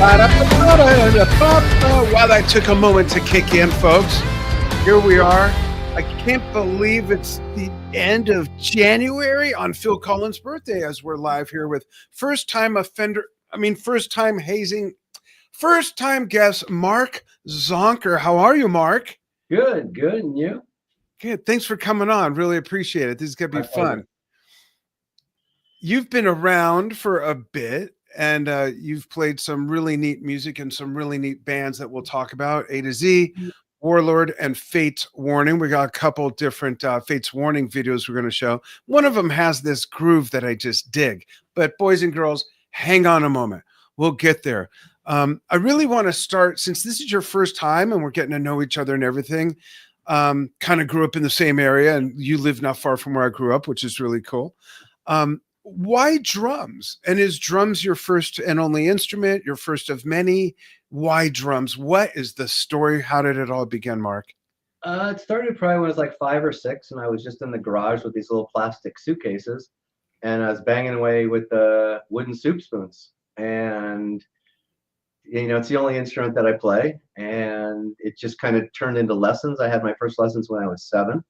Wow, that took a moment to kick in, folks. Here we are. I can't believe it's the end of January on Phil Collins' birthday as we're live here with first-time guest Mark Zonker. How are you, Mark? Good. And you? Good. Thanks for coming on. Really appreciate it. This is going to be fun. You've been around for a bit. And you've played some really neat music and some really neat bands that we'll talk about. A to Z, Warlord, and Fate's Warning. We got a couple different Fate's Warning videos we're going to show. One of them has this groove that I just dig. But boys and girls, hang on a moment. We'll get there. I really want to start, since this is your first time and we're getting to know each other and everything, kind of grew up in the same area, and you live not far from where I grew up, which is really cool. Why drums? And is drums your first and only instrument, your first of many? Why drums? What is the story? How did it all begin, Mark? It started probably when I was like 5 or 6, and I was just in the garage with these little plastic suitcases, and I was banging away with the wooden soup spoons. And, it's the only instrument that I play, and it just kind of turned into lessons. I had my first lessons when I was 7.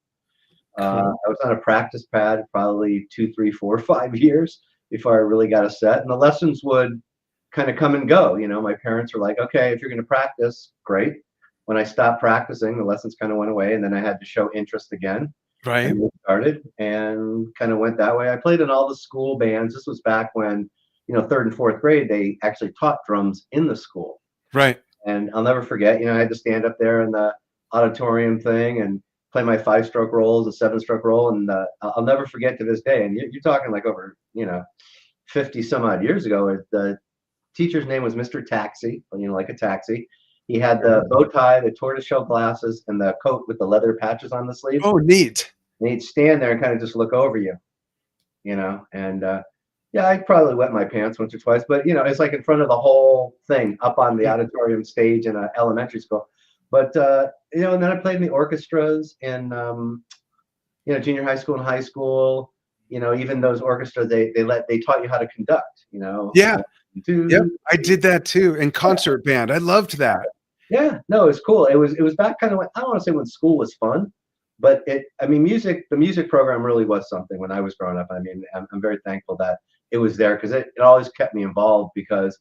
I was on a practice pad probably 2, 3, 4, 5 years before I really got a set. And the lessons would kind of come and go. My parents were like, okay, if you're going to practice, great. When I stopped practicing, the lessons kind of went away, and then I had to show interest again. Right. And we started and kind of went that way. I played in all the school bands. This was back when, 3rd and 4th grade, they actually taught drums in the school. Right. And I'll never forget, I had to stand up there in the auditorium thing and play my 5-stroke rolls, a 7-stroke roll, and I'll never forget to this day. And you're talking like over 50 some odd years ago. The teacher's name was Mr. Taxi, like a taxi. He had the bow tie, the tortoiseshell glasses, and the coat with the leather patches on the sleeves. Oh, neat. And he'd stand there and kind of just look over you, and I probably wet my pants once or twice, but it's like in front of the whole thing up on the auditorium stage in an elementary school. But and then I played in the orchestras in junior high school and high school. Even those orchestras, they taught you how to conduct. Yeah. Yep. I did that too in concert band. I loved that. Yeah. No, it was cool. It was back kind of when, I don't want to say when school was fun, but the music program really was something when I was growing up. I mean, I'm very thankful that it was there, because it always kept me involved, because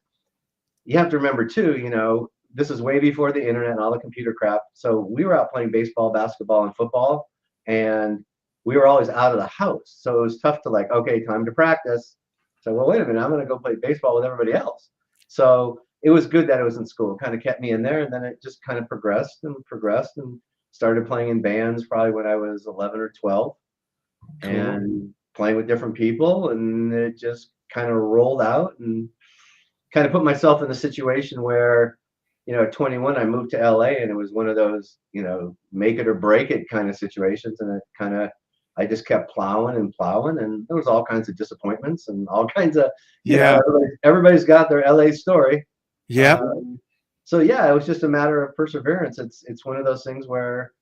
you have to remember too, this is way before the internet and all the computer crap. So we were out playing baseball, basketball, and football, and we were always out of the house. So it was tough to okay, time to practice. So, well, wait a minute, I'm going to go play baseball with everybody else. So it was good that it was in school. It kind of kept me in there, and then it just kind of progressed and started playing in bands probably when I was 11 or 12, and playing with different people, and it just kind of rolled out, and kind of put myself in the situation where, at 21, I moved to LA, and it was one of those, make it or break it kind of situations. And I just kept plowing, and there was all kinds of disappointments and all kinds of, everybody's got their LA story. Yeah. So it was just a matter of perseverance. It's one of those things where,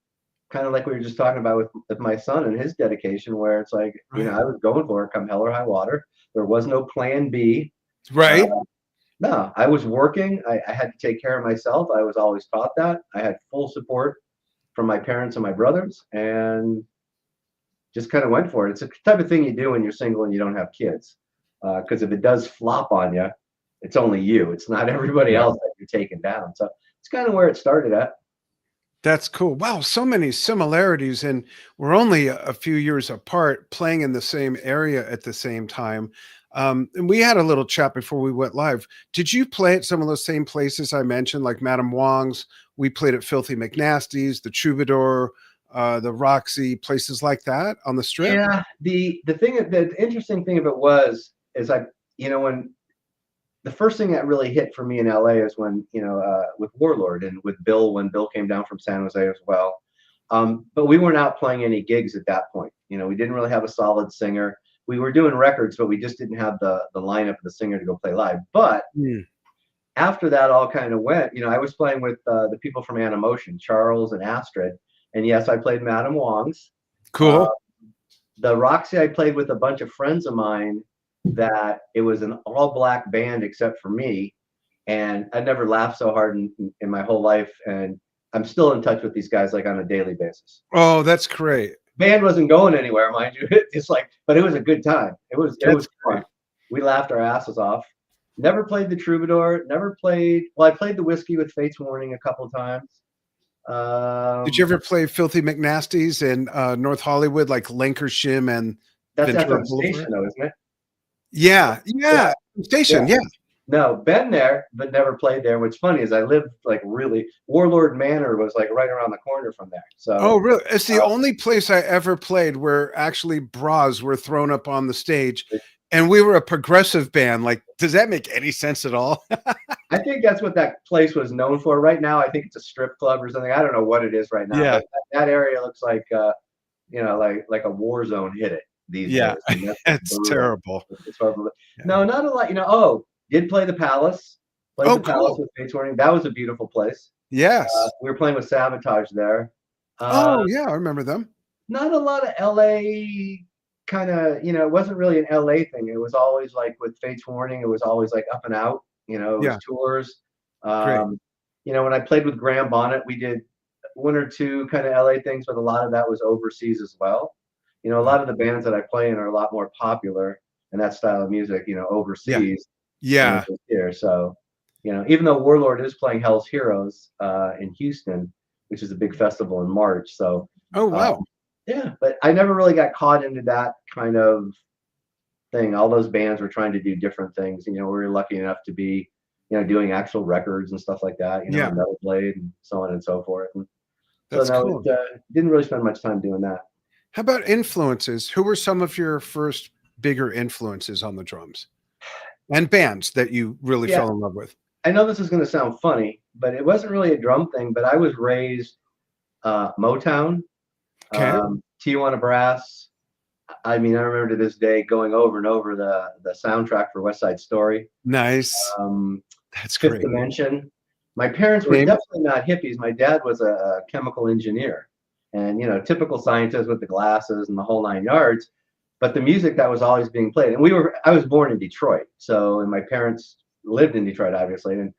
kind of like we were just talking about with my son and his dedication, where it's like, I was going for it come hell or high water. There was no plan B. Right. No, I was working. I had to take care of myself. I was always taught that. I had full support from my parents and my brothers, and just kind of went for it. It's a type of thing you do when you're single and you don't have kids, because if it does flop on you, it's only you. It's not everybody else that you're taking down. So it's kind of where it started at. That's cool. Wow, so many similarities, and we're only a few years apart, playing in the same area at the same time. And we had a little chat before we went live. Did you play at some of those same places I mentioned, like Madame Wong's? We played at Filthy McNasty's, the Troubadour, the Roxy, places like that on the Strip. Yeah, the interesting thing of it is when the first thing that really hit for me in LA is when with Warlord and with Bill, when Bill came down from San Jose as well. But we weren't out playing any gigs at that point. We didn't really have a solid singer. We were doing records, but we just didn't have the lineup of the singer to go play live. But after that all kind of went, I was playing with the people from Animotion, Charles and Astrid. And yes, I played Madame Wong's. Cool. The Roxy, I played with a bunch of friends of mine that it was an all-black band except for me. and I never laughed so hard in my whole life. And I'm still in touch with these guys like on a daily basis. Oh, that's great. Band wasn't going anywhere, mind you. It's like, but it was a good time. It was fun. We laughed our asses off. Never played the Troubadour. Never played. Well, I played the Whiskey with Fate's Warning a couple of times. Did you ever play Filthy McNasties in North Hollywood, like Lancashire and that's Ventura FM Boulevard? Station, though, isn't it? Yeah, Station. Yeah. No, been there, but never played there. What's funny is I lived like really Warlord Manor was like right around the corner from there. So oh, really? It's the only place I ever played where actually bras were thrown up on the stage, and we were a progressive band. Like, does that make any sense at all? I think that's what that place was known for. Right now, I think it's a strip club or something. I don't know what it is right now. Yeah, but that area looks like like a war zone hit it these days. And it's terrible. It's horrible. Yeah. No, not a lot. Oh, did play the Palace. Played the Palace with Fate's Warning. That was a beautiful place. Yes. We were playing with Sabotage there. Oh, yeah, I remember them. Not a lot of LA kind of, it wasn't really an LA thing. It was always like with Fate's Warning, it was always like up and out, it was tours. When I played with Graham Bonnet, we did one or two kind of LA things, but a lot of that was overseas as well. A lot of the bands that I play in are a lot more popular in that style of music, overseas. Yeah. Here. So, even though Warlord is playing Hell's Heroes in Houston, which is a big festival in March. So, oh, wow. Yeah, but I never really got caught into that kind of thing. All those bands were trying to do different things. We were lucky enough to be, doing actual records and stuff like that, Metal Blade and so on and so forth. And that's cool. Didn't really spend much time doing that. How about influences? Who were some of your first bigger influences on the drums? And bands that you really fell in love with? I know this is going to sound funny, but it wasn't really a drum thing, but I was raised Motown, Tijuana Brass. I mean, I remember to this day going over and over the soundtrack for West Side Story. Nice. That's Fifth great. Dimension. My parents were definitely not hippies. My dad was a chemical engineer and, typical scientist with the glasses and the whole 9 yards. But the music that was always being played, and I was born in Detroit, and my parents lived in Detroit, obviously, and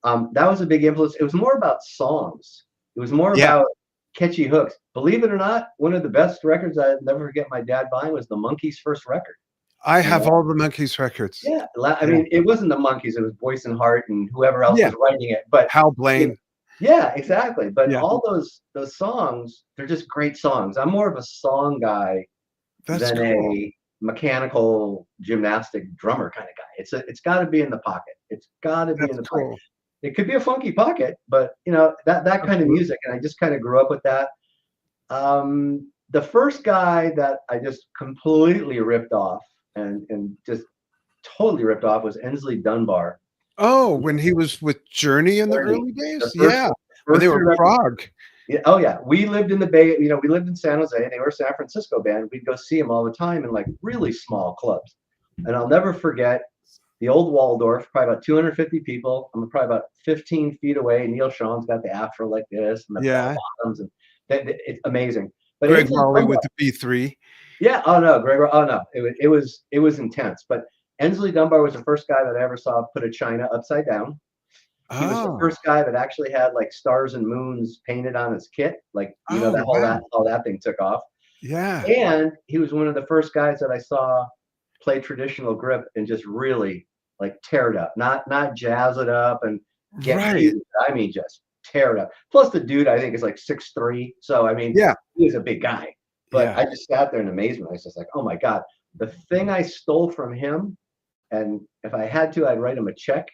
that was a big influence. It was more about songs. It was more about catchy hooks. Believe it or not, one of the best records I'd never forget my dad buying was the Monkees' first record. I have all the Monkees records. Yeah, I mean, it wasn't the Monkees; it was Boyce and Hart and whoever else was writing it. But Hal Blaine. Yeah, exactly. But all those songs, they're just great songs. I'm more of a song guy than a mechanical gymnastic drummer kind of guy. It's got to be in the pocket. It's got to be in the pocket. It could be a funky pocket, but that kind of music, and I just kind of grew up with that. The first guy that I just completely ripped off and just totally ripped off was Ensley Dunbar. Oh, when he was with Journey in the early days? When they were Prague. Yeah, oh yeah, we lived in the Bay. We lived in San Jose. They were a San Francisco band. We'd go see them all the time in like really small clubs. And I'll never forget the old Waldorf, probably about 250 people. I'm probably about 15 feet away. Neil Sean's got the afro like this and the bottoms, and it's amazing. But Greg Rowley with the B3. Yeah. Oh no, Greg. Oh no, it was intense. But Ensley Dunbar was the first guy that I ever saw put a china upside down. He was the first guy that actually had like stars and moons painted on his kit, like all that thing took off. Yeah. And he was one of the first guys that I saw play traditional grip and just really like tear it up, not jazz it up and get cute. I mean, just tear it up. Plus, the dude I think is like 6'3", so I mean, he's a big guy. But I just sat there in amazement. I was just like, oh my god, the thing I stole from him, and if I had to, I'd write him a check,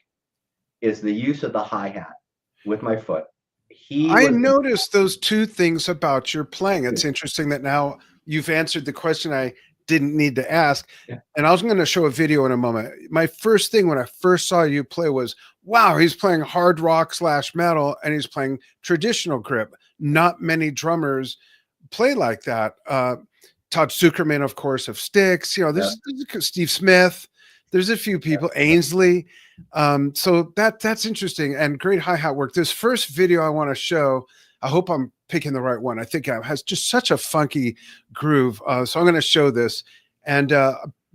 is the use of the hi-hat with my foot. I noticed those two things about your playing. It's interesting that now you've answered the question I didn't need to ask. And I was going to show a video in a moment. My first thing when I first saw you play was, wow, he's playing hard rock / metal and he's playing traditional grip. Not many drummers play like that. Todd Zuckerman, of course, of Styx. There's Steve Smith. There's a few people, Ainsley. So that's interesting and great hi-hat work. This first video I want to show, I hope I'm picking the right one. I think it has just such a funky groove. So I'm going to show this. And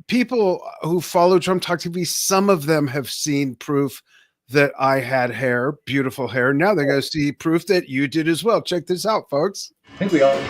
people who follow Drum Talk TV, some of them have seen proof that I had hair, beautiful hair. Now they're going to see proof that you did as well. Check this out, folks. I think we all.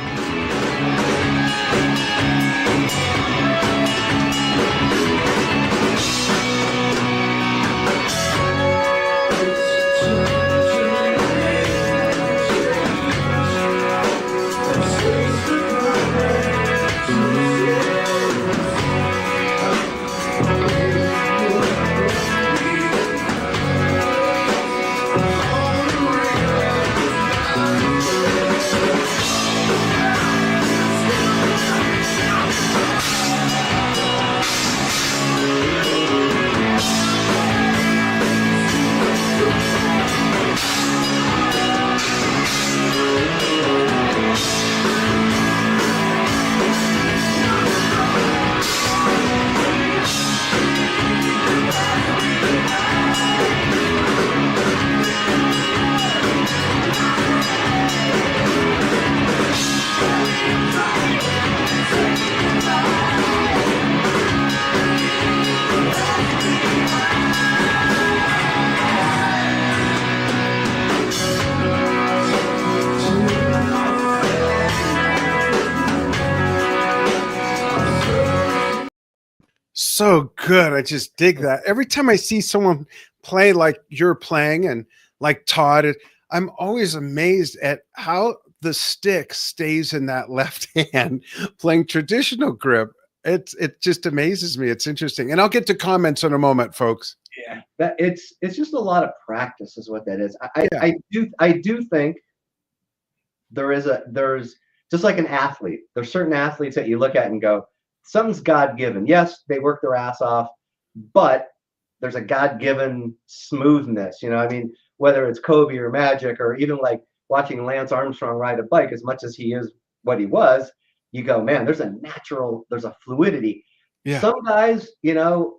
So good. I just dig that. Every time I see someone play like you're playing and like Todd, I'm always amazed at how the stick stays in that left hand playing traditional grip. It just amazes me. It's interesting. And I'll get to comments in a moment, folks. Yeah, that it's just a lot of practice is what that is. I do think there's just like an athlete. There's certain athletes that you look at and go, something's God-given. Yes, they work their ass off, but there's a God-given smoothness. You know, I mean, whether it's Kobe or Magic or even like watching Lance Armstrong ride a bike, as much as he is what he was, you go, man, there's a fluidity. Yeah. Some guys, you know,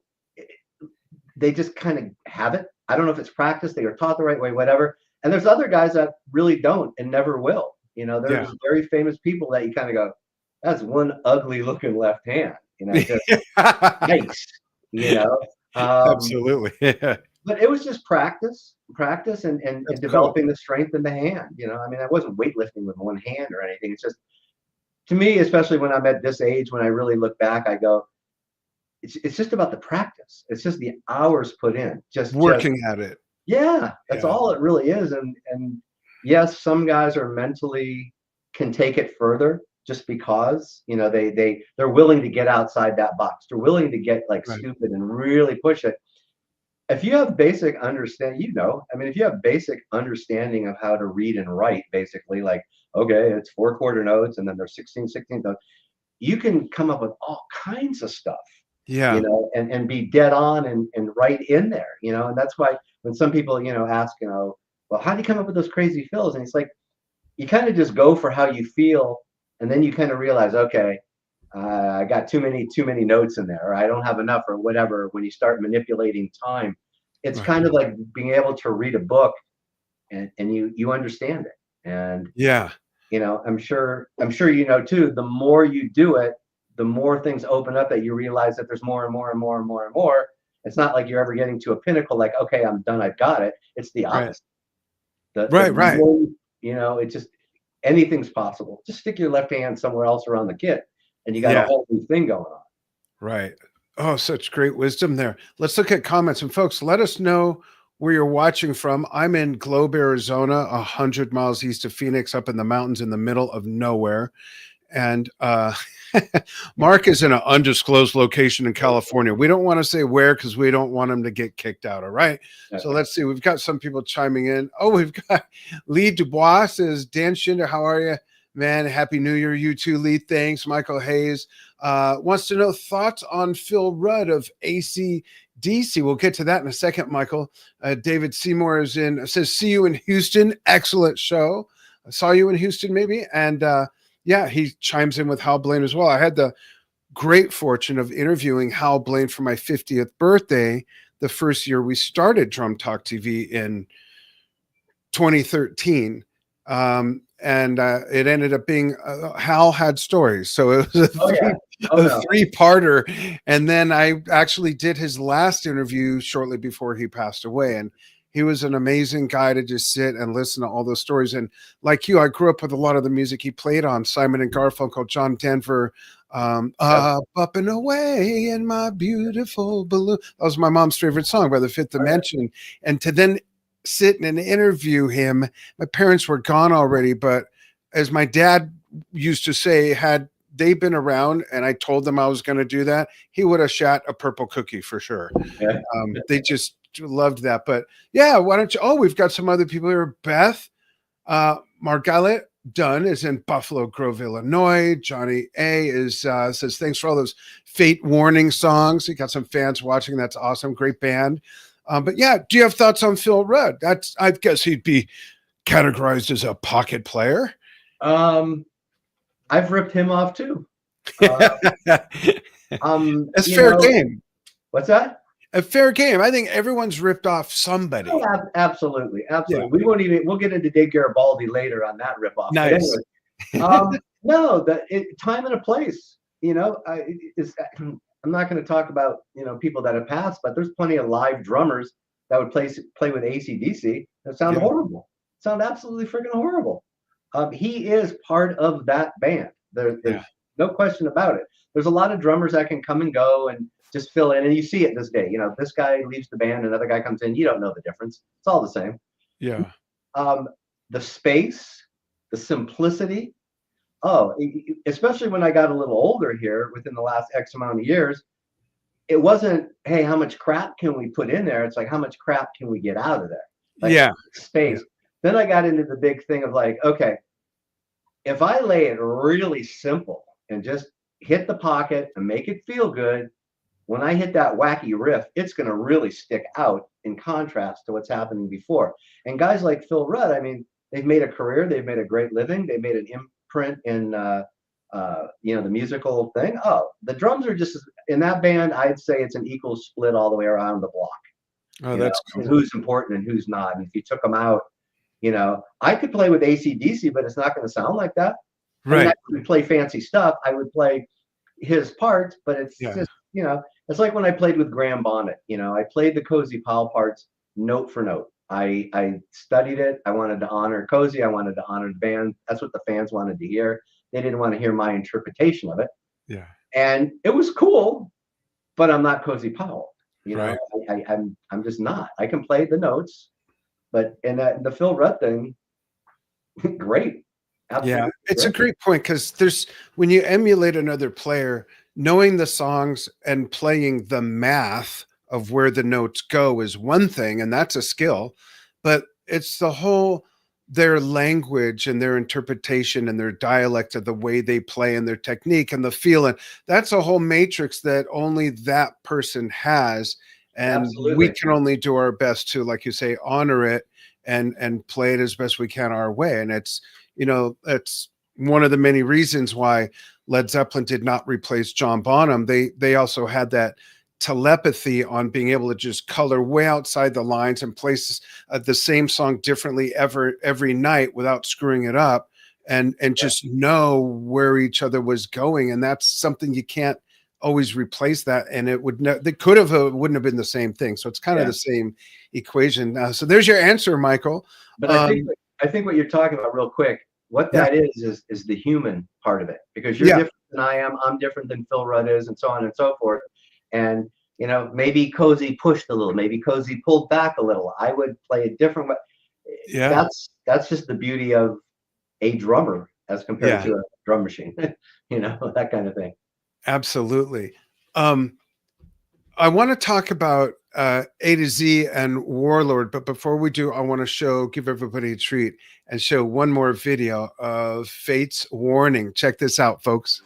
they just kind of have it. I don't know if it's practice, they are taught the right way, whatever. And there's other guys that really don't and never will. You know, there's very famous people that you kind of go, that's one ugly looking left hand, you know, just nice, you know. Absolutely. Yeah. But it was just practice and developing the strength in the hand. You know, I mean, I wasn't weightlifting with one hand or anything. It's just, to me, especially when I'm at this age, when I really look back, I go, it's just about the practice. It's just the hours put in, just working at it. Yeah, that's all it really is. And yes, some guys are mentally can take it further just because, you know, they're willing to get outside that box. They're willing to get like stupid and really push it. If you have basic understanding, you know, I mean, if you have basic understanding of how to read and write, basically, like, okay, it's 4 quarter notes and then there's 16 notes, you can come up with all kinds of stuff. Yeah. You know, and be dead on and right in there, you know, and that's why when some people, you know, ask, you know, well, how do you come up with those crazy fills? And it's like, you kind of just go for how you feel. And then you kind of realize, okay, I got too many notes in there, or I don't have enough or whatever. When you start manipulating time, it's kind of like being able to read a book and you understand it. And, you know, I'm sure, you know, too, the more you do it, the more things open up that you realize that there's more and more and more and more and more. It's not like you're ever getting to a pinnacle like, okay, I'm done, I've got it. It's the opposite. Right. You know, it's just anything's possible. Just stick your left hand somewhere else around the kit and you got a whole new thing going on. Right. Oh, such great wisdom there. Let's look at comments. And folks, let us know where you're watching from. I'm in Globe, Arizona, 100 miles east of Phoenix, up in the mountains in the middle of nowhere. And Mark is in an undisclosed location in California. We don't want to say where because we don't want him to get kicked out. All right. So let's see. We've got some people chiming in. Oh, we've got Lee Dubois says, Dan Shinder, how are you? Man, Happy New Year. You too, Lee. Thanks. Michael Hayes wants to know thoughts on Phil Rudd of AC/DC. We'll get to that in a second, Michael. David Seymour says, see you in Houston. Excellent show. I saw you in Houston, maybe. And yeah, he chimes in with Hal Blaine as well. I had the great fortune of interviewing Hal Blaine for my 50th birthday, the first year we started Drum Talk TV in 2013. And it ended up being Hal had stories. So it was a three-parter. And then I actually did his last interview shortly before he passed away. And he was an amazing guy to just sit and listen to all those stories. And like you, I grew up with a lot of the music he played on, Simon and Garfunkel, John Denver, up and away in my beautiful balloon. That was my mom's favorite song by the Fifth Dimension. And to then sit and interview him, my parents were gone already, but as my dad used to say, had they been around and I told them I was going to do that, he would have shot a purple cookie for sure. Yeah. They just loved that. But yeah, why don't you? Oh, we've got some other people here. Beth Margalit Dunn is in Buffalo Grove, Illinois. Johnny A is says thanks for all those Fate Warning songs. You got some fans watching. That's awesome. Great band. But yeah, do you have thoughts on Phil Rudd? I guess he'd be categorized as a pocket player. I've ripped him off too. It's fair game. What's that? A fair game. I think everyone's ripped off somebody. Oh, absolutely. Yeah. We'll get into Dave Garibaldi later on that rip off. Nice. Anyway, no, time and a place, I'm not going to talk about, people that have passed, but there's plenty of live drummers that would play with AC/DC that sound horrible. Sound absolutely freaking horrible. He is part of that band. There's no question about it. There's a lot of drummers that can come and go and just fill in, and you see it this day. This guy leaves the band, another guy comes in. You don't know the difference. It's all the same. Yeah. The space, the simplicity. Oh, especially when I got a little older here, within the last X amount of years, it wasn't, hey, how much crap can we put in there? It's like, how much crap can we get out of there? Like, space. Then I got into the big thing of like, okay, if I lay it really simple and just hit the pocket and make it feel good, when I hit that wacky riff, it's going to really stick out in contrast to what's happening before. And guys like Phil Rudd, I mean, they've made a career, they've made a great living, they've made an imprint in the musical thing. Oh, the drums are just in that band. I'd say it's an equal split all the way around the block. Oh, that's cool. Who's important and who's not. And if you took them out, I could play with AC/DC, but it's not going to sound like that. Right. I mean, I would play fancy stuff. I would play his parts, but it's just, it's like when I played with Graham Bonnet. I played the Cozy Powell parts note for note. I studied it. I wanted to honor Cozy. I wanted to honor the band. That's what the fans wanted to hear. They didn't want to hear my interpretation of it. Yeah. And it was cool, but I'm not Cozy Powell. Right. I'm just not. I can play the notes, but in the Phil Rudd thing, great. Absolutely. Yeah, it's a great point, because when you emulate another player, knowing the songs and playing the math of where the notes go is one thing, and that's a skill, but it's their language and their interpretation and their dialect of the way they play and their technique and the feeling. That's a whole matrix that only that person has. And we can only do our best to, like you say, honor it and play it as best we can our way. And it's one of the many reasons why Led Zeppelin did not replace John Bonham. They also had that telepathy on being able to just color way outside the lines and place the same song differently every night without screwing it up, and just know where each other was going. And that's something you can't always replace that. And it wouldn't have been the same thing. So it's kind of the same equation. So there's your answer, Michael. But I think what you're talking about real quick, what that is the human part of it, because you're different than I am. I'm different than Phil Rudd is, and so on and so forth. And, maybe Cozy pushed a little, maybe Cozy pulled back a little. I would play a different way. Yeah. That's just the beauty of a drummer as compared to a drum machine, that kind of thing. Absolutely. I want to talk about A to Z and Warlord, but before we do, I want to give everybody a treat and show one more video of Fate's Warning. Check this out, folks.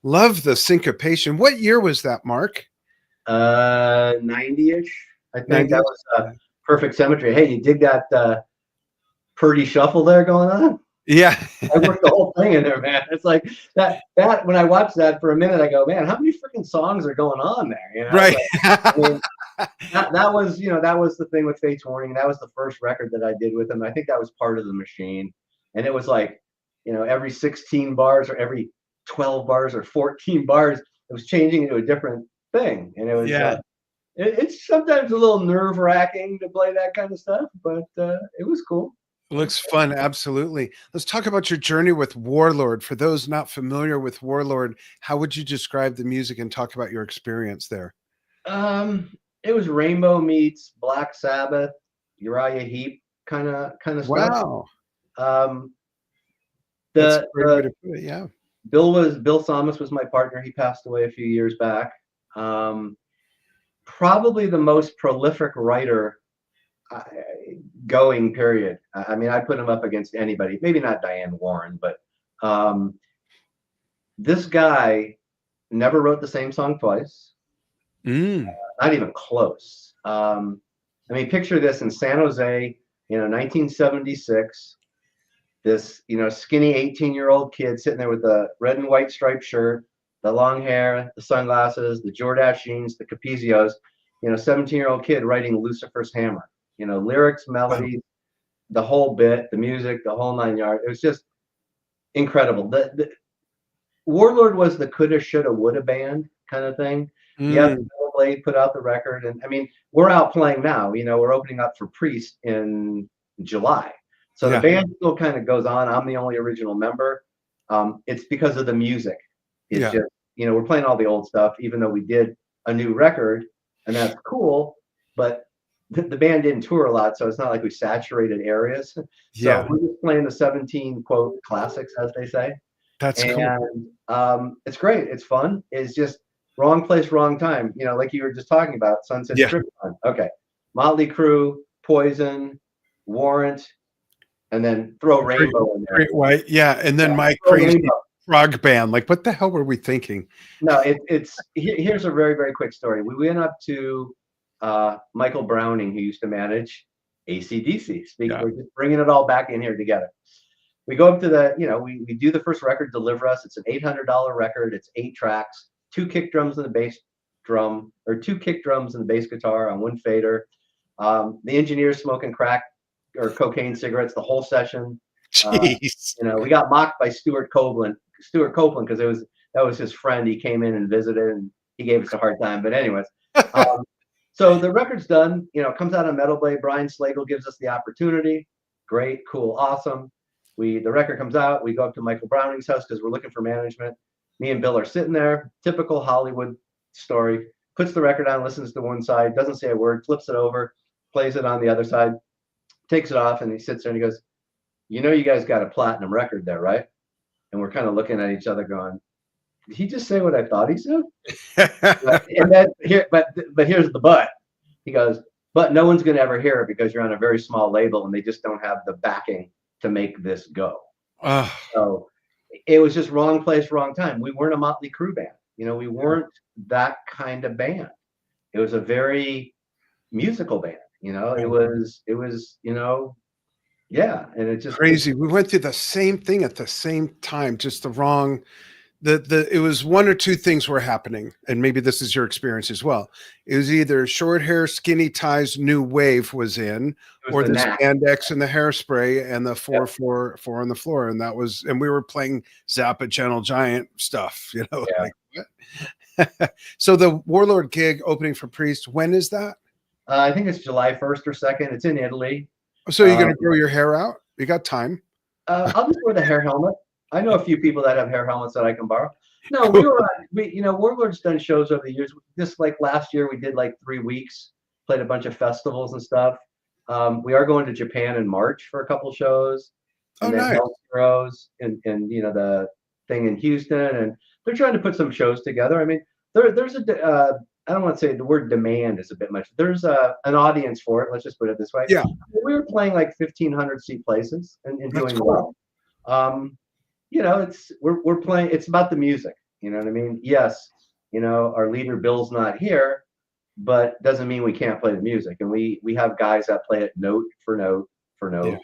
Love the syncopation. What year was that, Mark? 90-ish. I think that 90s? was Perfect Symmetry. Hey, you dig that Purdy shuffle there going on? Yeah. I worked the whole thing in there, man. It's like that when I watched that for a minute, I go, man, how many freaking songs are going on there? You know, Right. like, I mean, that was, that was the thing with Fates Warning. That was the first record that I did with them. I think that was part of the machine. And it was like, every 16 bars or every 12 bars or 14 bars, it was changing into a different thing. And it was, Yeah. it's sometimes a little nerve wracking to play that kind of stuff, but it was cool. Looks fun. Absolutely. Let's talk about your journey with Warlord. For those not familiar with Warlord, how would you describe the music and talk about your experience there? It was Rainbow meets Black Sabbath, Uriah Heep kind of stuff. Wow. Um, That's a the great way to put it. Yeah. Bill Thomas was my partner. He passed away a few years back. Probably the most prolific writer going, period. I mean, I put him up against anybody. Maybe not Diane Warren, but this guy never wrote the same song twice. Not even close. I mean, picture this in San Jose, 1976. This, skinny 18-year-old kid sitting there with the red and white striped shirt, the long hair, the sunglasses, the Jordache jeans, the Capizios, 17-year-old kid writing Lucifer's Hammer, lyrics, melodies, the whole bit, the music, the whole 9 yards. It was just incredible. The Warlord was the coulda, shoulda, woulda band kind of thing. Yeah, Blade put out the record, and I mean, we're out playing now. We're opening up for Priest in July. So the band still kind of goes on. I'm the only original member. It's because of the music. It's just, we're playing all the old stuff, even though we did a new record, and that's cool. But the band didn't tour a lot, so it's not like we saturated areas. So we're just playing the 17 quote classics, as they say. That's cool. It's great. It's fun. It's just wrong place, wrong time. Like you were just talking about, Sunset Strip time. Okay, Motley Crue, Poison, Warrant. And then throw Rainbow in there. Great White, and then my crazy prog band. Like, what the hell were we thinking? No, here's a very, very quick story. We went up to Michael Browning, who used to manage AC/DC. We're just bringing it all back in here together. We go up to we do the first record, Deliver Us. It's an $800 record. It's 8 tracks, 2 kick drums and the bass drum, or 2 kick drums and the bass guitar on 1 fader. The engineer's smoking crack or cocaine cigarettes the whole session. Jeez. We got mocked by Stuart Copeland because that was his friend. He came in and visited, and he gave us a hard time. But anyways, so the record's done. Comes out on Metal Blade. Brian Slagle gives us the opportunity. Great, cool, awesome. The record comes out. We go up to Michael Browning's house because we're looking for management. Me and Bill are sitting there. Typical Hollywood story. Puts the record on, listens to one side, doesn't say a word, flips it over, plays it on the other side. Takes it off, and he sits there and he goes, you guys got a platinum record there, right? And we're kind of looking at each other going, did he just say what I thought he said? And then but here's the but. He goes, but no one's going to ever hear it because you're on a very small label and they just don't have the backing to make this go. So it was just wrong place, wrong time. We weren't a Motley Crue band. We weren't that kind of band. It was a very musical band. It was, and it's just crazy. We went through the same thing at the same time, just the wrong. It was one or two things were happening, and maybe this is your experience as well. It was either short hair, skinny ties, new wave was in, or the spandex and the hairspray and the 4 on the floor, and we were playing Zappa, Gentle Giant stuff, like what? So the Warlord gig opening for Priest, when is that? I think it's July 1st or 2nd. It's in Italy. So you're going to grow your hair out? You got time? I'll just wear the hair helmet. I know a few people that have hair helmets that I can borrow. No, cool. Warlord's done shows over the years. Just like last year, we did like 3 weeks, played a bunch of festivals and stuff. We are going to Japan in March for a couple shows. And then nice. And the thing in Houston, and they're trying to put some shows together. I mean, there's I don't want to say the word demand is a bit much. There's an audience for it. Let's just put it this way. Yeah. We were playing like 1,500 seat places and doing cool. well. We're playing. It's about the music. You know what I mean? Yes, our leader Bill's not here, but doesn't mean we can't play the music. And we have guys that play it note for note for Yeah. note.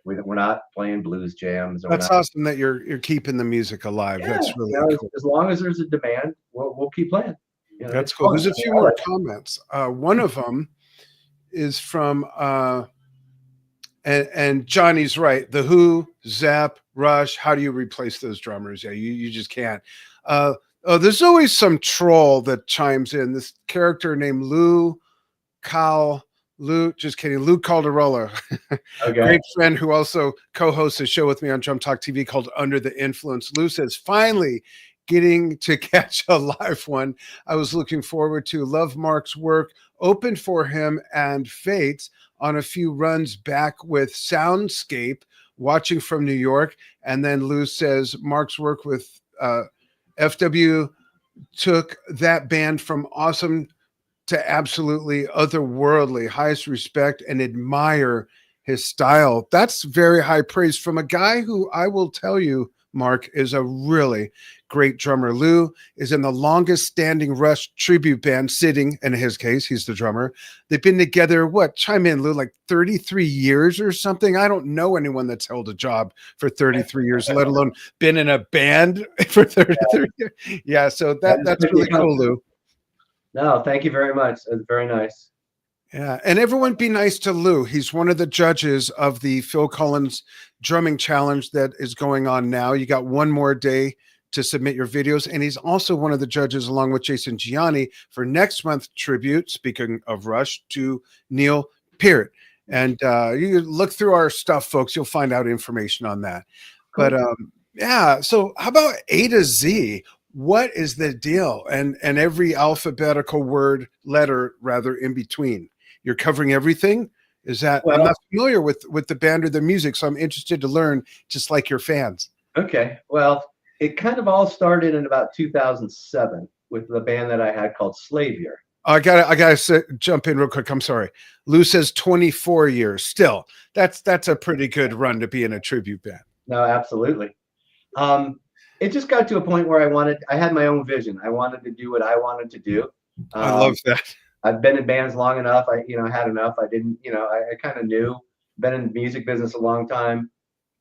We're not playing blues jams. That's awesome that you're keeping the music alive. Yeah, That's really cool. as long as there's a demand, we'll keep playing. That's cool. There's a few more comments. One of them is from and Johnny's right. The Who, Zapp, Rush. How do you replace those drummers? Yeah, you just can't. There's always some troll that chimes in. This character named Lou just kidding. Lou Calderola, great friend who also co-hosts a show with me on Drum Talk TV called Under the Influence. Lou says, finally getting to catch a live one I was looking forward to. Love Mark's work. Opened for him and Fates on a few runs back with Soundscape, watching from New York. And then Lou says Mark's work with FW took that band from awesome to absolutely otherworldly. Highest respect and admire his style. That's very high praise from a guy who I will tell you, Mark, is a really great drummer. Lou is in the longest standing Rush tribute band sitting, in his case, he's the drummer. They've been together, chime in, Lou, like 33 years or something? I don't know anyone that's held a job for 33 years, let alone been in a band for 33 years. Yeah, so that's really cool, Lou. No, thank you very much. It's very nice. Yeah, and everyone be nice to Lou. He's one of the judges of the Phil Collins Drumming Challenge that is going on now. You got one more day to submit your videos, and he's also one of the judges, along with Jason Gianni, for next month's tribute, speaking of Rush, to Neil Peart. And you look through our stuff, folks, you'll find out information on that. Cool. But yeah, so how about A to Z? What is the deal? And every alphabetical letter in between. You're covering everything? Is that, I'm not familiar with the band or the music, so I'm interested to learn, just like your fans. Okay. Well, it kind of all started in about 2007 with the band that I had called Slavier. I gotta jump in real quick. I'm sorry. Lou says 24 years. Still, that's a pretty good run to be in a tribute band. No, absolutely. It just got to a point where I had my own vision. I wanted to do what I wanted to do. I love that. I've been in bands long enough. I had enough. I didn't, I kind of knew. Been in the music business a long time.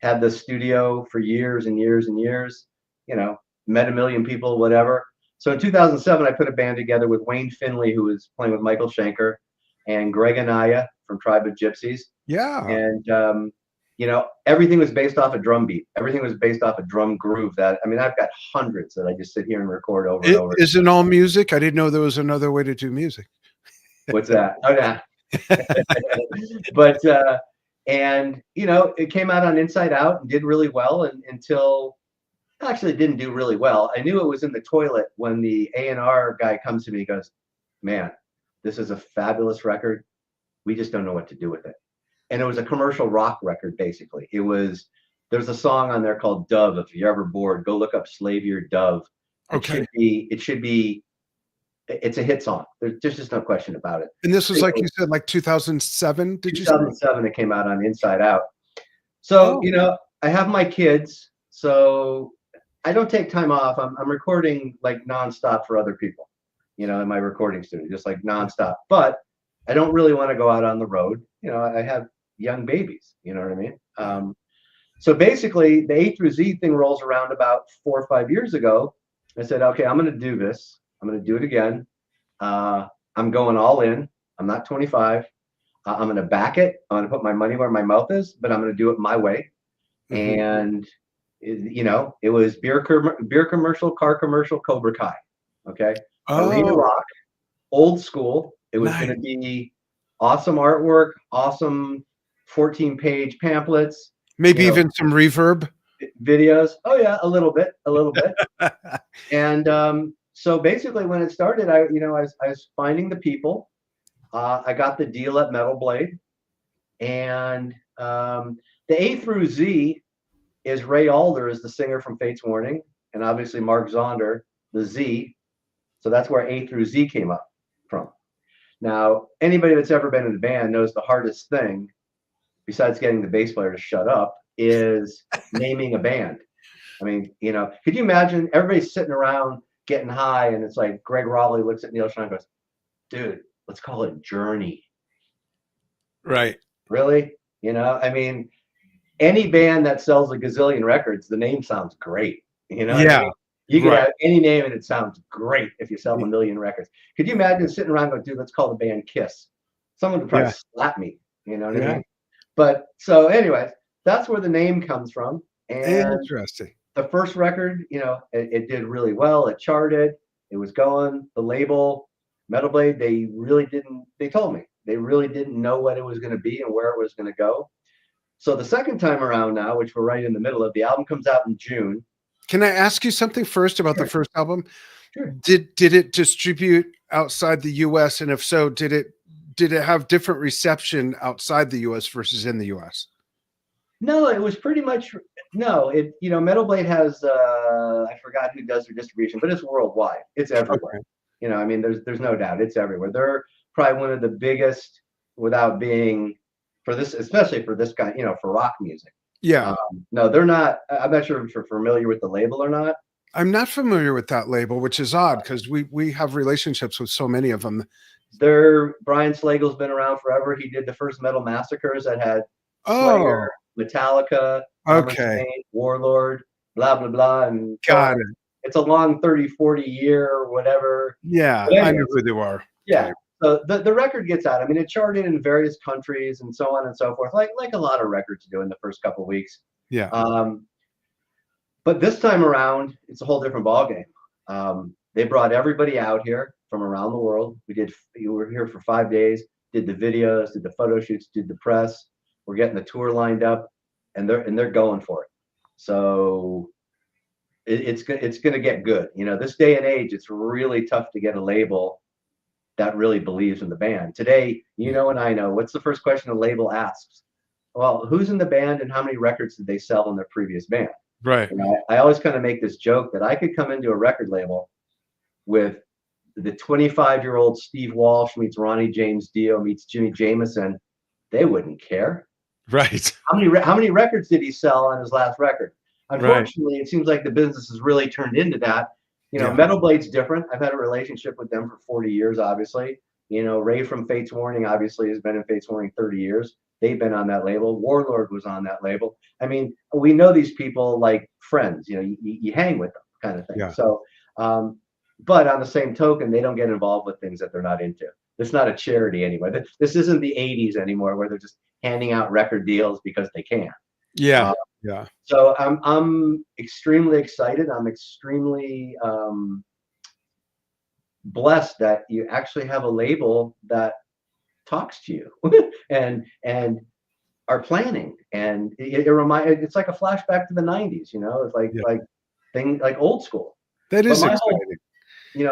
Had the studio for years and years and years. Met a million people, whatever. So in 2007, I put a band together with Wayne Finley, who was playing with Michael Schenker, and Greg Anaya from Tribe of Gypsies. Yeah. And everything was based off a drum beat. Everything was based off a drum groove. I've got hundreds that I just sit here and record over and over. Isn't all music? I didn't know there was another way to do music. What's that? Oh, yeah. But it came out on Inside Out and did really well until actually it didn't do really well. I knew it was in the toilet when the A&R guy comes to me and goes, "Man, this is a fabulous record. We just don't know what to do with it." And it was a commercial rock record, basically. There's a song on there called Dove. If you're ever bored, go look up Slavier Dove. Okay. It's a hit song. There's just no question about it. And this was, like you said, like 2007, did you say? 2007, it came out on Inside Out. So, I have my kids, so I don't take time off. I'm recording like nonstop for other people, in my recording studio, just like nonstop. But I don't really want to go out on the road. I have young babies, you know what I mean? So basically the A through Z thing rolls around about 4 or 5 years ago. I said, okay, I'm going to do this. I'm going to do it again. I'm going all in. I'm not 25. I'm going to back it. I'm going to put my money where my mouth is, but I'm going to do it my way. Mm-hmm. And it was beer commercial, car commercial, Cobra Kai. Okay. Arena rock, old school. It was going to be awesome artwork, awesome 14-page pamphlets. Maybe even some reverb videos. Oh yeah, a little bit. And so basically, when it started, I was finding the people. I got the deal at Metal Blade, and the A through Z is Ray Alder is the singer from Fates Warning, and obviously Mark Zonder, the Z. So that's where A through Z came up from. Now, anybody that's ever been in a band knows the hardest thing, besides getting the bass player to shut up, is naming a band. I mean, could you imagine everybody sitting around getting high, and it's like Greg Raleigh looks at Neil Schon and goes, dude, let's call it Journey. Right. Really? You know, I mean, any band that sells a gazillion records, the name sounds great. You know what I mean? You could have any name and it sounds great if you sell a million records. Could you imagine sitting around going, dude, let's call the band Kiss? Someone would probably slap me. You know what I mean? But so anyways, that's where the name comes from. And interesting. The first record, you know, it did really well. It charted. It was going. The label, Metal Blade, they told me, they really didn't know what it was going to be and where it was going to go. So the second time around now, which we're right in the middle of, the album comes out in June. Can I ask you something first about the first album? Sure. Did it distribute outside the US? And if so, did it have different reception outside the US versus in the US? No, it was pretty much you know, Metal Blade has I forgot who does their distribution, but it's worldwide. It's everywhere. Okay. You know, I mean, there's no doubt it's everywhere. They're probably one of the biggest without being for this, especially for this kind, you know, for rock music. Yeah. No, they're not. I'm not sure if you're familiar with the label or not. I'm not familiar with that label, which is odd because we have relationships with so many of them. Brian Slagle's been around forever. He did the first Metal Massacres that had Slayer, Metallica, Warlord, blah blah blah, and got it. It's a long 30, 40 year or whatever. Yeah, anyways, I know who they were. Yeah. Okay. So the record gets out. I mean, it charted in various countries and so on and so forth, like a lot of records do in the first couple of weeks. Yeah. But this time around, it's a whole different ballgame. They brought everybody out here from around the world. We were here for 5 days, did the videos, did the photo shoots, did the press. We're getting the tour lined up, and they're going for it. So it's going to get good. You know, this day and age, it's really tough to get a label that really believes in the band. Today, you know, and I know, what's the first question a label asks? Well, who's in the band and how many records did they sell in their previous band? Right. You know, I always kind of make this joke that I could come into a record label with the 25-year-old Steve Walsh meets Ronnie James Dio meets Jimmy Jameson. They wouldn't care. Right. How many records did he sell on his last record? Unfortunately, It seems like the business has really turned into that. You know, Metal Blade's different. I've had a relationship with them for 40 years, obviously. You know, Ray from Fates Warning obviously has been in Fates Warning 30 years. They've been on that label. Warlord was on that label. I mean, we know these people like friends. You know, you hang with them kind of thing. Yeah. So, but on the same token, they don't get involved with things that they're not into. It's not a charity anymore. This isn't the 80s anymore where they're just handing out record deals because they can. Yeah. Yeah. So I'm extremely excited. I'm extremely blessed that you actually have a label that talks to you and are planning. And it's like a flashback to the 90s. You know, it's like old school. That is exciting.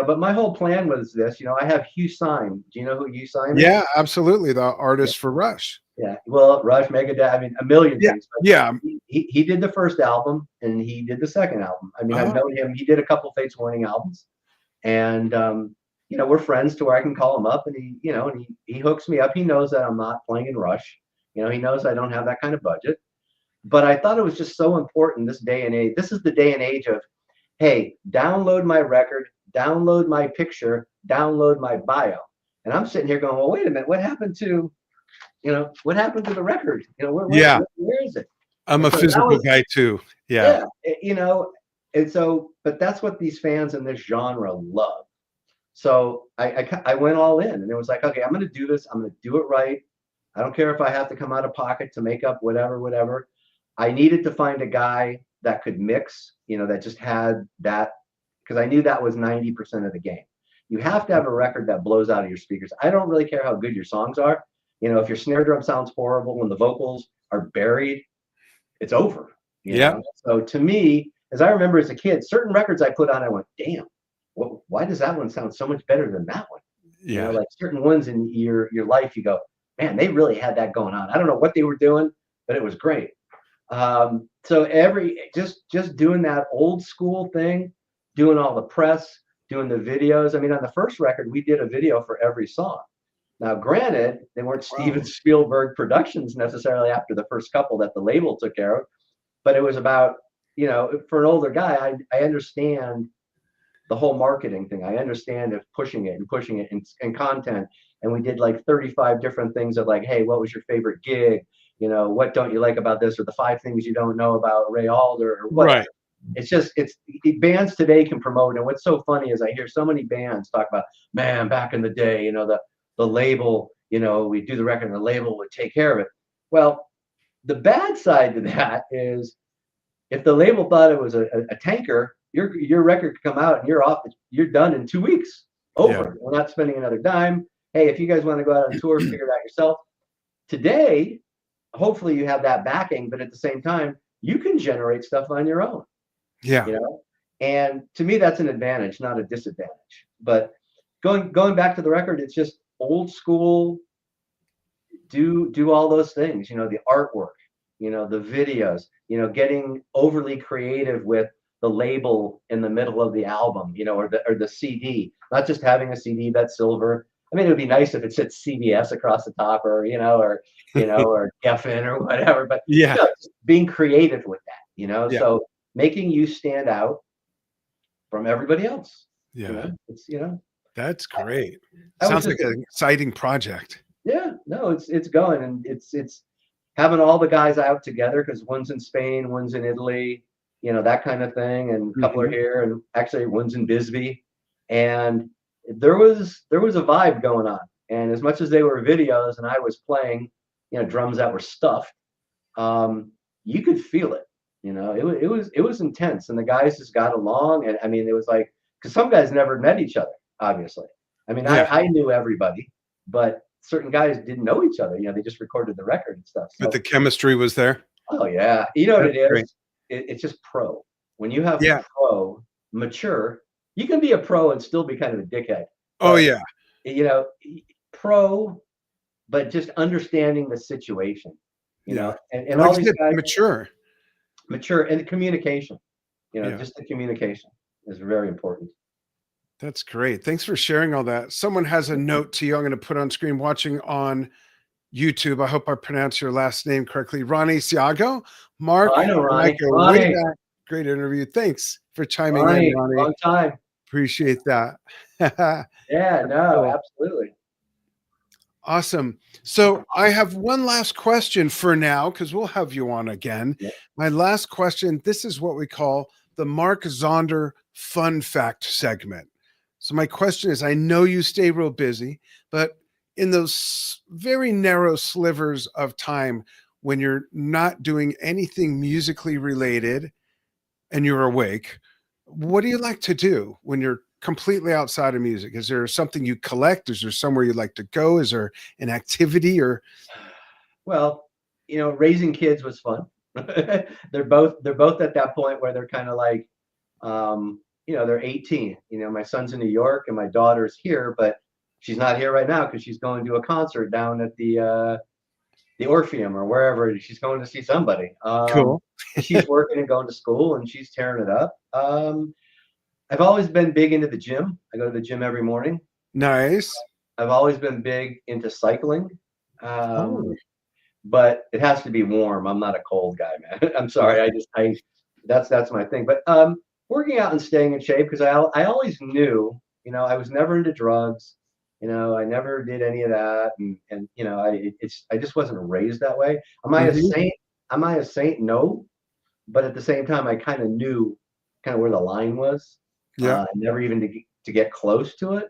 But my whole plan was this. You know, I have Hugh Syme. Do you know who Hugh Syme is? Yeah, absolutely. The artist for Rush. Yeah, well, Rush, Megadeth, I mean, a million things. Yeah. He did the first album and he did the second album. I mean, I've known him. He did a couple Fates Warning albums. And, you know, we're friends to where I can call him up and he hooks me up. He knows that I'm not playing in Rush. You know, he knows I don't have that kind of budget. But I thought it was just so important this day and age. This is the day and age of, hey, download my record, download my picture, download my bio. And I'm sitting here going, well, wait a minute, what happened to the record? You know, where is it? I'm a physical guy too. Yeah. You know, and so, but that's what these fans in this genre love. So I went all in and it was like, okay, I'm going to do this. I'm going to do it right. I don't care if I have to come out of pocket to make up whatever. I needed to find a guy that could mix, you know, that just had that, because I knew that was 90% of the game. You have to have a record that blows out of your speakers. I don't really care how good your songs are. You know, if your snare drum sounds horrible when the vocals are buried, it's over. Yeah. So to me, as I remember as a kid, certain records I put on, I went, damn, why does that one sound so much better than that one? Yeah. You know, like certain ones in your life, you go, man, they really had that going on. I don't know what they were doing, but it was great. So just doing that old school thing, doing all the press, doing the videos. I mean, on the first record, we did a video for every song. Now, granted, they weren't Steven Spielberg productions necessarily after the first couple that the label took care of, but it was about, you know, for an older guy, I understand the whole marketing thing. I understand if pushing it and content. And we did like 35 different things of like, hey, what was your favorite gig? You know, what don't you like about this, or the 5 things you don't know about Ray Alder, or whatever. Right. It's just, bands today can promote. And what's so funny is I hear so many bands talk about, man, back in the day, you know, the label, you know, we do the record and the label would take care of it. Well, the bad side to that is if the label thought it was a tanker, your record could come out and you're done in 2 weeks. Over. Yeah. We're not spending another dime. Hey, if you guys want to go out on tour, figure it out yourself. Today, hopefully you have that backing, but at the same time, you can generate stuff on your own. Yeah. You know, and to me, that's an advantage, not a disadvantage. But going back to the record, it's just old school. Do all those things. You know, the artwork. You know, the videos. You know, getting overly creative with the label in the middle of the album. You know, or the CD. Not just having a CD that's silver. I mean, it would be nice if it said CBS across the top, or or Geffen or whatever. But yeah, just being creative with that. You know, yeah. so making you stand out from everybody else. Yeah. It's That's great. I Sounds like an exciting project. Yeah, no, it's going, and it's having all the guys out together, because one's in Spain, one's in Italy, you know, that kind of thing, and a couple are here, and actually one's in Bisbee, and there was a vibe going on. And as much as they were videos and I was playing, you know, drums that were stuffed, you could feel it. You know, it was intense, and the guys just got along. And I mean, it was like, because some guys never met each other, obviously. I mean, Yeah. I knew everybody, but certain guys didn't know each other. You know, they just recorded the record and stuff. So, But the chemistry was there. oh yeah, you know what it is? Great. It's just pro. When you have Yeah. pro, mature, you can be a pro and still be kind of a dickhead. Oh But, yeah. you know, pro, but just understanding the situation. You know, and like all these guys mature. and communication. You know, Yeah. just the communication is very important. That's great. Thanks for sharing all that. Someone has a note to you. I'm going to put on screen, watching on YouTube. I hope I pronounce your last name correctly. Ronnie Siago. Mark. I know Ronnie. Way back. Great interview. Thanks for chiming in, Ronnie. Long time. Appreciate that. Yeah, no, absolutely. Awesome. So I have one last question for now, because we'll have you on again. Yeah. My last question, this is what we call the Mark Zonder Fun Fact segment. So my question is, I know you stay real busy, but in those very narrow slivers of time when you're not doing anything musically related and you're awake, what do you like to do when you're completely outside of music? Is there something you collect? Is there somewhere you'd like to go? Is there an activity? Or well, you know, raising kids was fun. they're both at that point where they're kind of like, you know, they're 18. You know, my son's in New York and my daughter's here, but she's not here right now because she's going to a concert down at the Orpheum or wherever. She's going to see somebody. cool. She's working and going to school, and she's tearing it up. I've always been big into the gym. I go to the gym every morning. Nice. I've always been big into cycling. But it has to be warm. I'm not a cold guy, man. I'm sorry. That's my thing. But working out and staying in shape, because I always knew, you know, I was never into drugs. You know, I never did any of that, and you know, I just wasn't raised that way. Am I a saint? Am I a saint? No, but at the same time, I kind of knew where the line was. Yeah. Never even to get close to it.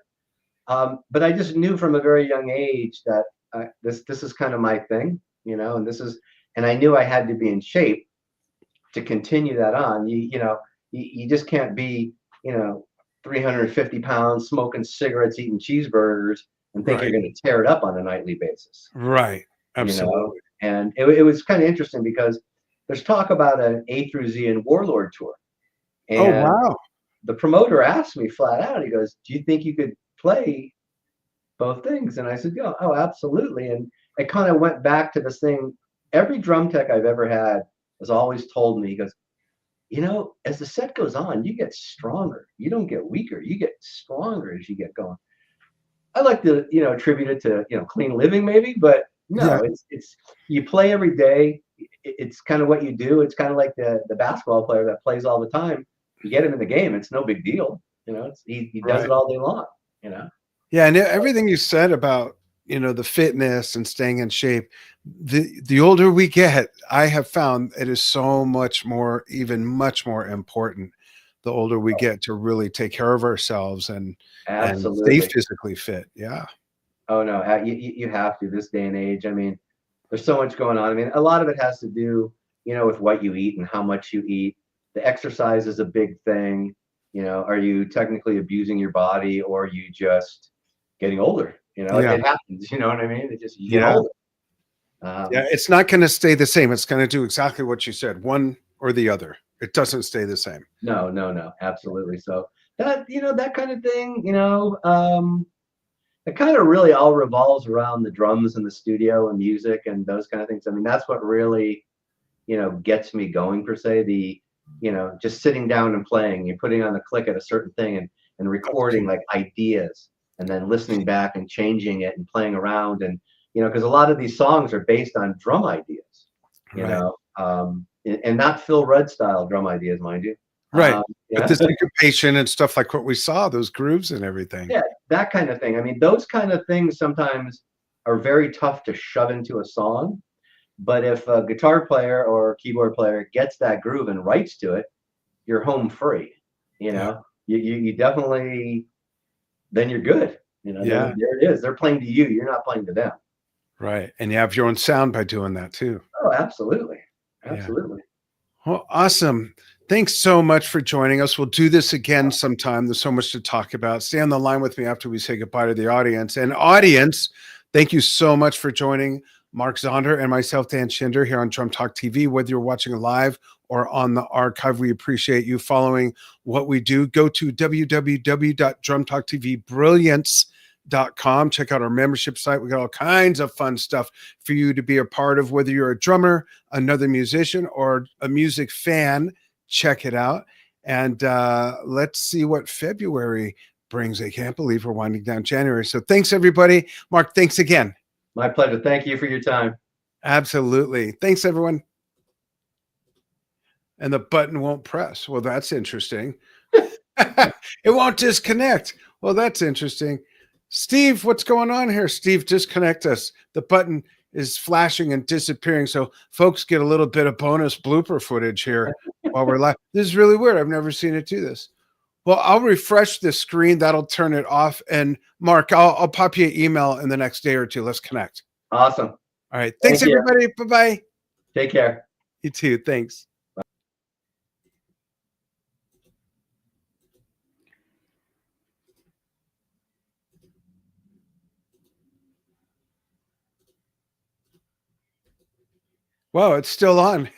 But I just knew from a very young age that this is kind of my thing, you know, and I knew I had to be in shape to continue that on. You just can't be, you know, 350 pounds, smoking cigarettes, eating cheeseburgers, and think you're going to tear it up on a nightly basis. Right. Absolutely. You know? And it was kind of interesting because there's talk about an A through Z and Warlord tour. And oh, wow. The promoter asked me flat out, he goes, "Do you think you could play both things?" And I said, "Yeah, oh, absolutely." And it kind of went back to this thing. Every drum tech I've ever had has always told me, he goes, "You know, as the set goes on, you get stronger. You don't get weaker. You get stronger as you get going." I like to, you know, attribute it to, you know, clean living maybe, but no, it's you play every day. It's kind of what you do. It's kind of like the basketball player that plays all the time. You get him in the game, it's no big deal. You know, he does Right. it all day long. You know. Yeah, and everything you said about, you know, the fitness and staying in shape, the older we get, I have found it is so much more, even much more important the older we get to really take care of ourselves and stay Absolutely. physically fit. Yeah. Oh no, you have to this day and age. I mean, there's so much going on. I mean, a lot of it has to do, you know, with what you eat and how much you eat. The exercise is a big thing. You know, are you technically abusing your body, or are you just getting older? You know, Yeah. it happens. You know what I mean? It just, you get Yeah. older. Yeah. Um, It's not going to stay the same. It's going to do exactly what you said, one or the other. It doesn't stay the same. no, no, no, absolutely. So that, you know, that kind of thing. It kind of really all revolves around the drums and the studio and music and those kind of things. I mean, that's what really, you know, gets me going per se. You know, just sitting down and playing, you're putting on a click at a certain thing and That's recording key. like ideas and then listening back and changing it and playing around. And, you know, because a lot of these songs are based on drum ideas, you Right. know, and not Phil Rudd style drum ideas, mind you. Right. But Yeah. the syncopation and stuff like what we saw, those grooves and everything. Yeah, that kind of thing. I mean, those kind of things sometimes are very tough to shove into a song. But if a guitar player or keyboard player gets that groove and writes to it, you're home free. You Yeah. know, you definitely, then you're good. You know, Yeah. then there it is. They're playing to you. You're not playing to them. Right. And you have your own sound by doing that too. Oh, absolutely, Yeah. absolutely. Well, awesome. Thanks so much for joining us. We'll do this again sometime. There's so much to talk about. Stay on the line with me after we say goodbye to the audience. And audience, thank you so much for joining Mark Zonder and myself, Dan Shinder, here on Drum Talk TV. Whether you're watching live or on the archive, we appreciate you following what we do. Go to www.drumtalktvbrilliance.com. Check out our membership site. We got all kinds of fun stuff for you to be a part of, whether you're a drummer, another musician, or a music fan. Check it out. And let's see what February brings. I can't believe we're winding down January. So thanks, everybody. Mark, thanks again. My pleasure. Thank you for your time. Absolutely. Thanks, everyone. And the button won't press. Well, that's interesting. It won't disconnect. Well, that's interesting. Steve, what's going on here? Steve, disconnect us. The button is flashing and disappearing. So folks get a little bit of bonus blooper footage here while we're live. This is really weird. I've never seen it do this. Well, I'll refresh the screen. That'll turn it off. And Mark, I'll pop you an email in the next day or two. Let's connect. Awesome. All right. Thanks, Thank you. everybody. Bye-bye. Take care. You too. Thanks. Wow, it's still on.